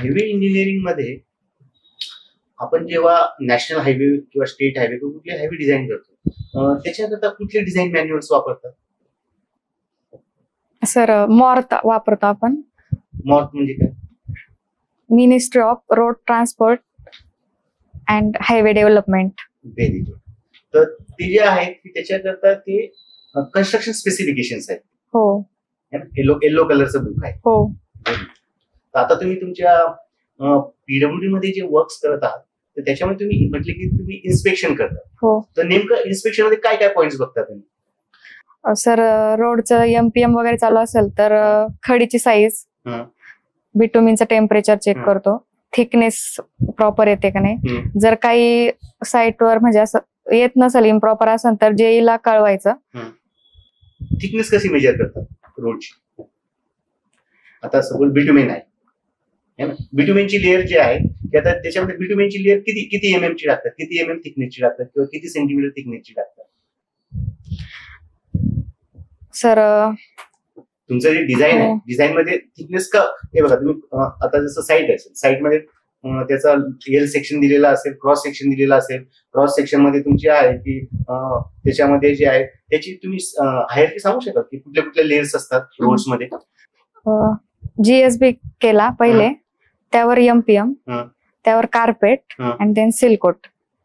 Highway engineering मध्ये आपण जेव्हा नॅशनल हायवे किंवा स्टेट हायवे किंवा कुठले हायवे डिझाईन करतो त्याच्याकरता कुठले डिझाईन मॅन्युअल्स वापरतात? सर मॉर्थ वापरतो आपण. मॉर्थ म्हणजे काय? Ministry of road transport and highway development. Very good. तर ते जे आहेत की त्याच्याकरता ते कन्स्ट्रक्शन स्पेसिफिकेशन्स आहेत. हो. येलो कलरचं बुक आहे. हो. तर आता तुम्ही तुमच्या पीडब्ल्यूडी मध्ये जे वर्क्स करत आहात तर त्याच्यामध्ये तुम्ही म्हटले की तुम्ही इन्स्पेक्शन करता. हो. तर नेमकं इन्स्पेक्शन मध्ये काय काय पॉइंट्स बघता तुम्ही? सर रोडचं एमपीएम वगैरे चालू असेल तर खडीची साईज, बिटुमिनचं टेम्परेचर चेक करतो, थिकनेस प्रॉपर येते का नाही. जर काही साईटवर म्हणजे असं येत नसेल, इम्प्रॉपर असेल तर जेईला कळवायचं. थिकनेस कशी मेजर करतात रोडची? आता सपोज बिटुमेन आहे ना, बिटुमेनची लेअर जी आहे की आता त्याच्यामध्ये बिटुमेनची लेअर किती एमएम ची लागतात, किती एमएम थिकनेसची लागतात किंवा किती सेंटीमीटर थिकनेसची लागतात? सर तुमचं जे डिझाईन आहे डिझाईन मध्ये थिकनेस का हे बघा तुम्ही आता जसं साईट असेल साईट मध्ये त्याचा एल सेक्शन दिलेला असेल, क्रॉस सेक्शन दिलेला असेल. क्रॉस सेक्शन मध्ये तुमची आहे की त्याच्यामध्ये जे आहे त्याची तुम्ही हायरार्की सांगू शकता की कुठल्या कुठल्या लेयर्स असतात रोड्स मध्ये? जीएसबी केला पहिले, त्यावर एमपीएम, त्यावर कार्पेट आणि देन सिलकोट.